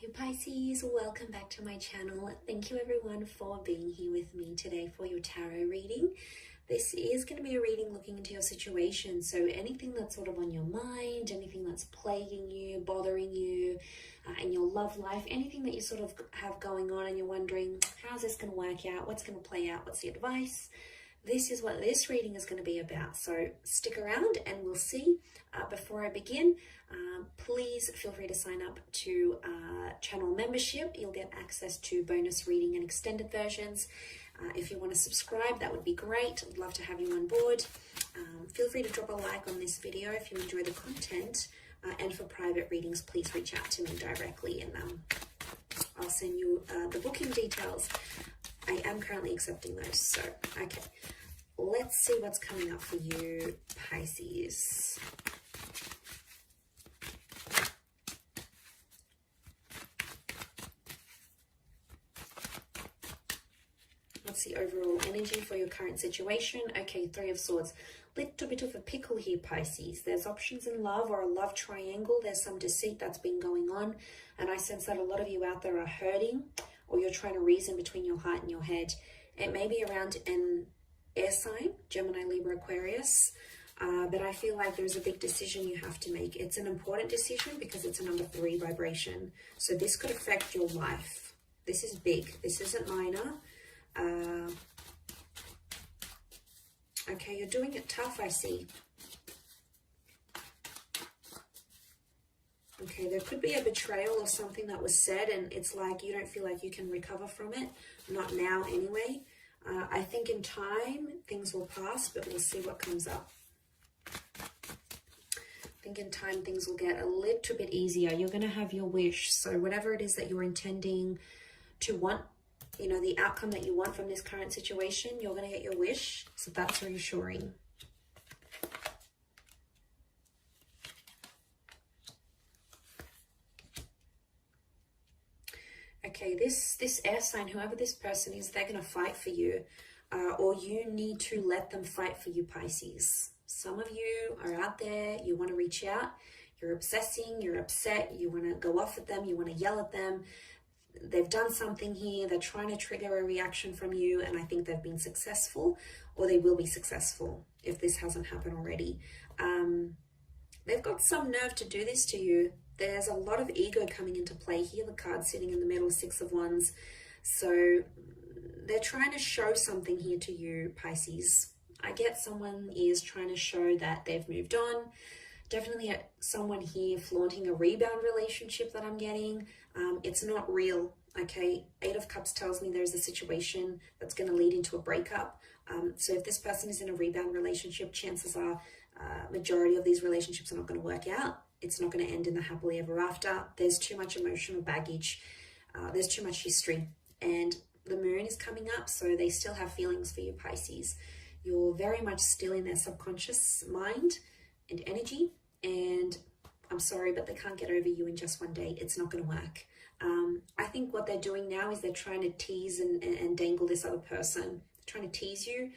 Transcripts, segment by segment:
Hello Pisces, welcome back to my channel. Thank you everyone for being here with me today for your tarot reading. This is going to be a reading looking into your situation, so anything that's sort of on your mind, anything that's plaguing you, bothering you in your love life, anything that you sort of have going on and you're wondering, how's this going to work out, what's going to play out, what's the advice? This is what this reading is going to be about, so stick around and we'll see. Before I begin, please feel free to sign up to channel membership. You'll get access to bonus reading and extended versions. If you want to subscribe, that would be great. I'd love to have you on board. Feel free to drop a like on this video if you enjoy the content. And for private readings, please reach out to me directly and I'll send you the booking details. I am currently accepting those. So, okay, let's see what's coming up for you, Pisces. What's the overall energy for your current situation? Okay, Three of Swords. Little bit of a pickle here, Pisces. There's options in love or a love triangle. There's some deceit that's been going on. And I sense that a lot of you out there are hurting, or you're trying to reason between your heart and your head. It may be around an air sign, Gemini, Libra, Aquarius. But I feel like there's a big decision you have to make. It's an important decision because it's a number 3 vibration. So this could affect your life. This is big. This isn't minor. Okay, you're doing it tough, I see. Okay, there could be a betrayal or something that was said and it's like you don't feel like you can recover from it. Not now anyway. I think in time things will pass, but we'll see what comes up. I think in time things will get a little bit easier. You're going to have your wish. So whatever it is that you're intending to want, you know, the outcome that you want from this current situation, you're going to get your wish. So that's reassuring. Okay, this air sign, whoever this person is, they're going to fight for you. Or you need to let them fight for you, Pisces. Some of you are out there, you want to reach out, you're obsessing, you're upset, you want to go off at them, you want to yell at them. They've done something here, they're trying to trigger a reaction from you, and I think they've been successful, or they will be successful if this hasn't happened already. They've got some nerve to do this to you. There's a lot of ego coming into play here. The card sitting in the middle, 6 of Wands. So they're trying to show something here to you, Pisces. I get someone is trying to show that they've moved on. Definitely someone here flaunting a rebound relationship that I'm getting. It's not real, okay? 8 of Cups tells me there's a situation that's going to lead into a breakup. So if this person is in a rebound relationship, chances are majority of these relationships are not going to work out. It's not going to end in the happily ever after. There's too much emotional baggage. There's too much history. And the moon is coming up, so they still have feelings for you, Pisces. You're very much still in their subconscious mind and energy, and I'm sorry, but they can't get over you in just one day. It's not going to work. I think what they're doing now is they're trying to tease and dangle this other person. They're trying to tease you,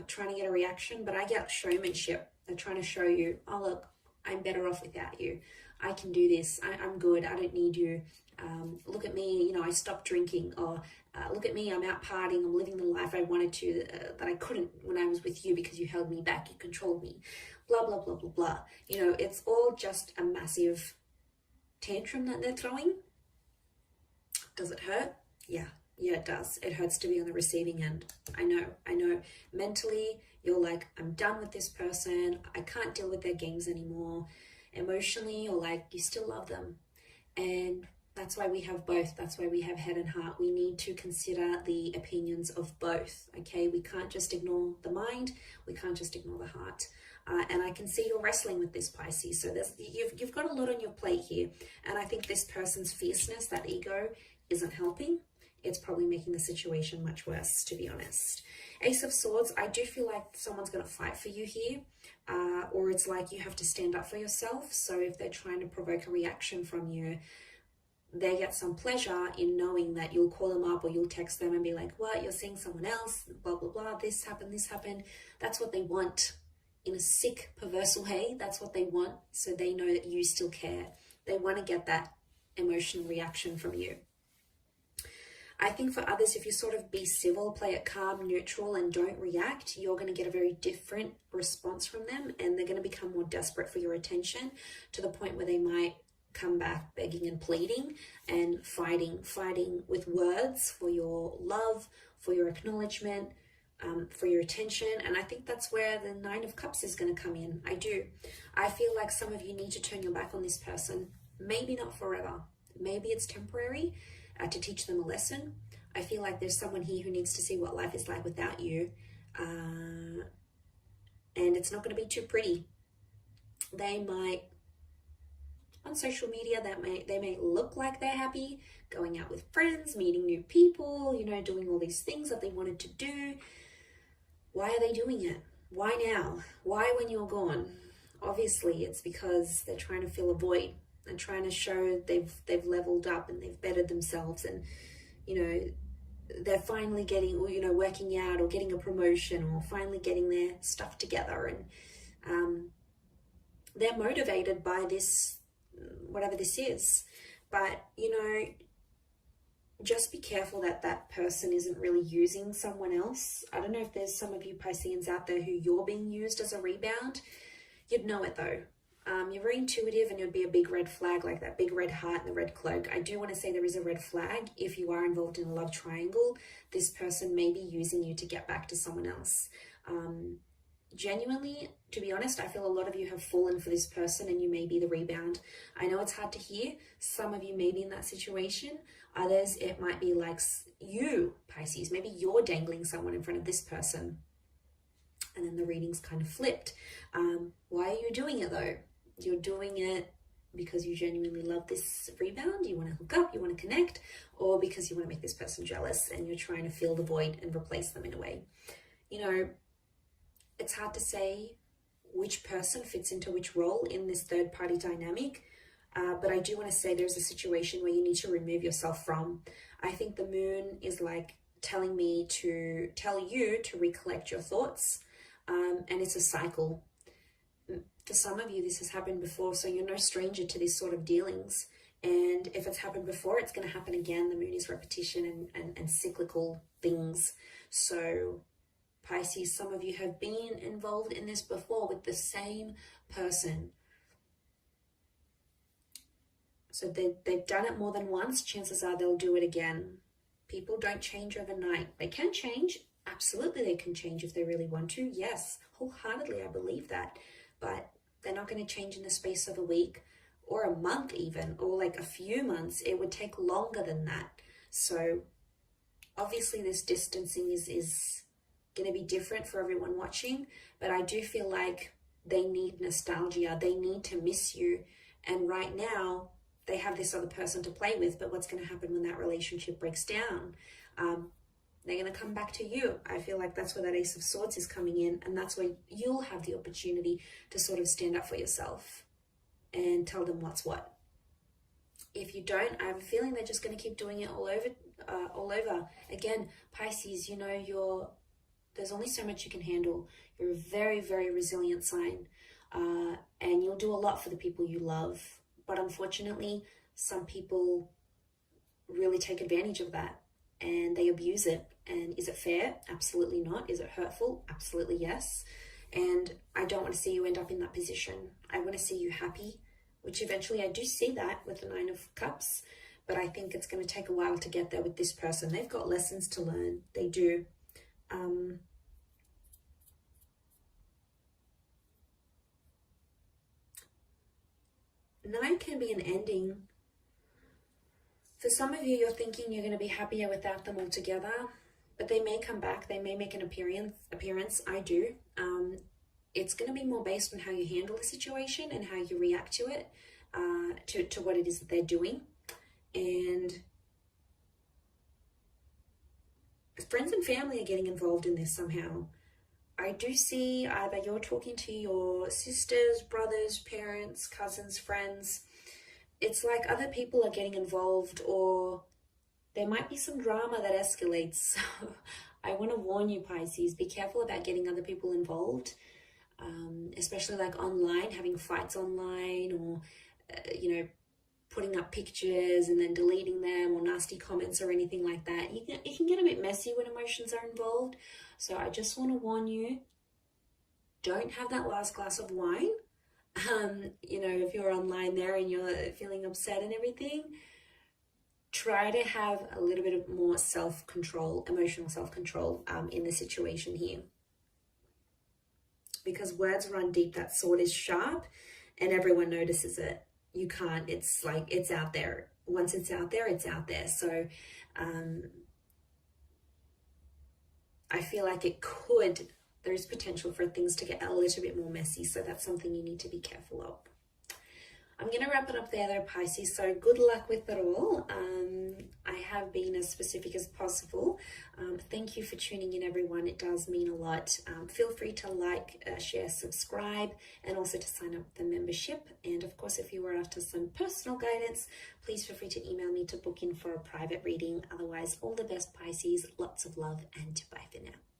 trying to get a reaction, but I get showmanship. They're trying to show you, oh, look, I'm better off without you. I can do this. I'm good. I don't need you. Look at me, you know, I stopped drinking, or look at me, I'm out partying, I'm living the life I wanted to, that I couldn't when I was with you because you held me back, you controlled me, blah, blah, blah, blah, blah. You know, it's all just a massive tantrum that they're throwing. Does it hurt? Yeah, it does. It hurts to be on the receiving end. I know. Mentally, you're like, I'm done with this person. I can't deal with their games anymore. Emotionally, you're like, you still love them. And that's why we have both. That's why we have head and heart. We need to consider the opinions of both, okay? We can't just ignore the mind. We can't just ignore the heart. And I can see you're wrestling with this, Pisces. So you've got a lot on your plate here. And I think this person's fierceness, that ego, isn't helping. It's probably making the situation much worse, to be honest. Ace of Swords, I do feel like someone's going to fight for you here. Or it's like you have to stand up for yourself. So if they're trying to provoke a reaction from you, they get some pleasure in knowing that you'll call them up or you'll text them and be like, what, you're seeing someone else, blah, blah, blah, this happened. That's what they want. In a sick, perverse way, that's what they want. So they know that you still care. They want to get that emotional reaction from you. I think for others, if you sort of be civil, play it calm, neutral, and don't react, you're going to get a very different response from them, and they're going to become more desperate for your attention, to the point where they might come back begging and pleading and fighting with words for your love, for your acknowledgement, for your attention. And I think that's where the Nine of Cups is going to come in. I feel like some of you need to turn your back on this person. Maybe not forever. Maybe it's temporary, to teach them a lesson. I feel like there's someone here who needs to see what life is like without you. And it's not going to be too pretty. They might, on social media, they may look like they're happy, going out with friends, meeting new people, doing all these things that they wanted to do. Why are they doing it? Why now? Why when you're gone? Obviously, it's because they're trying to fill a void and trying to show they've leveled up and they've bettered themselves, and they're finally getting, working out or getting a promotion or finally getting their stuff together, and they're motivated by this, whatever this is. But just be careful that person isn't really using someone else. I don't know if there's some of you Pisceans out there who you're being used as a rebound. You'd know it though. You're very intuitive, and it would be a big red flag, like that big red heart and the red cloak. I do want to say there is a red flag. If you are involved in a love triangle, this person may be using you to get back to someone else. Genuinely, to be honest, I feel a lot of you have fallen for this person, and you may be the rebound. I know it's hard to hear. Some of you may be in that situation. Others, it might be like you, Pisces. Maybe you're dangling someone in front of this person, and then the reading's kind of flipped. Why are you doing it though? You're doing it because you genuinely love this rebound, you want to hook up, you want to connect, or because you want to make this person jealous and you're trying to fill the void and replace them in a way. It's hard to say which person fits into which role in this third party dynamic, but I do want to say there's a situation where you need to remove yourself from. I think the moon is like telling me to tell you to recollect your thoughts, and it's a cycle. For some of you, this has happened before, so you're no stranger to these sort of dealings. And if it's happened before, it's going to happen again. The moon is repetition and cyclical things. So Pisces, some of you have been involved in this before with the same person. So they've done it more than once. Chances are they'll do it again. People don't change overnight. They can change. Absolutely, they can change if they really want to. Yes, wholeheartedly, I believe that. But they're not going to change in the space of a week or a month even, or like a few months. It would take longer than that. So obviously this distancing is going to be different for everyone watching, but I do feel like they need nostalgia. They need to miss you. And right now they have this other person to play with, but what's going to happen when that relationship breaks down? They're going to come back to you. I feel like that's where that Ace of Swords is coming in, and that's where you'll have the opportunity to sort of stand up for yourself and tell them what's what. If you don't, I have a feeling they're just going to keep doing it all over. Again, Pisces, there's only so much you can handle. You're a very, very resilient sign, and you'll do a lot for the people you love. But unfortunately, some people really take advantage of that and they abuse it. And is it fair? Absolutely not. Is it hurtful? Absolutely yes. And I don't want to see you end up in that position. I want to see you happy, which eventually I do see that with the Nine of Cups, but I think it's going to take a while to get there with this person. They've got lessons to learn. They do. Nine can be an ending. For some of you, you're thinking you're going to be happier without them altogether, but they may come back. They may make an appearance. I do. It's going to be more based on how you handle the situation and how you react to it, to what it is that they're doing. And friends and family are getting involved in this somehow. I do see either you're talking to your sisters, brothers, parents, cousins, friends. It's like other people are getting involved, or there might be some drama that escalates. So I want to warn you, Pisces, be careful about getting other people involved, especially like online, having fights online, or, putting up pictures and then deleting them, or nasty comments or anything like that. It can get a bit messy when emotions are involved. So I just want to warn you, don't have that last glass of wine. You know, if you're online there and you're feeling upset and everything, try to have a little bit of more self-control, emotional self-control in the situation here. Because words run deep, that sword is sharp and everyone notices it. You can't, it's like, it's out there. Once it's out there, it's out there. So I feel like there's potential for things to get a little bit more messy. So that's something you need to be careful of. I'm going to wrap it up there though, Pisces. So good luck with it all. I have been as specific as possible. Thank you for tuning in, everyone. It does mean a lot. Feel free to like, share, subscribe, and also to sign up for the membership. And of course, if you are after some personal guidance, please feel free to email me to book in for a private reading. Otherwise, all the best, Pisces. Lots of love, and bye for now.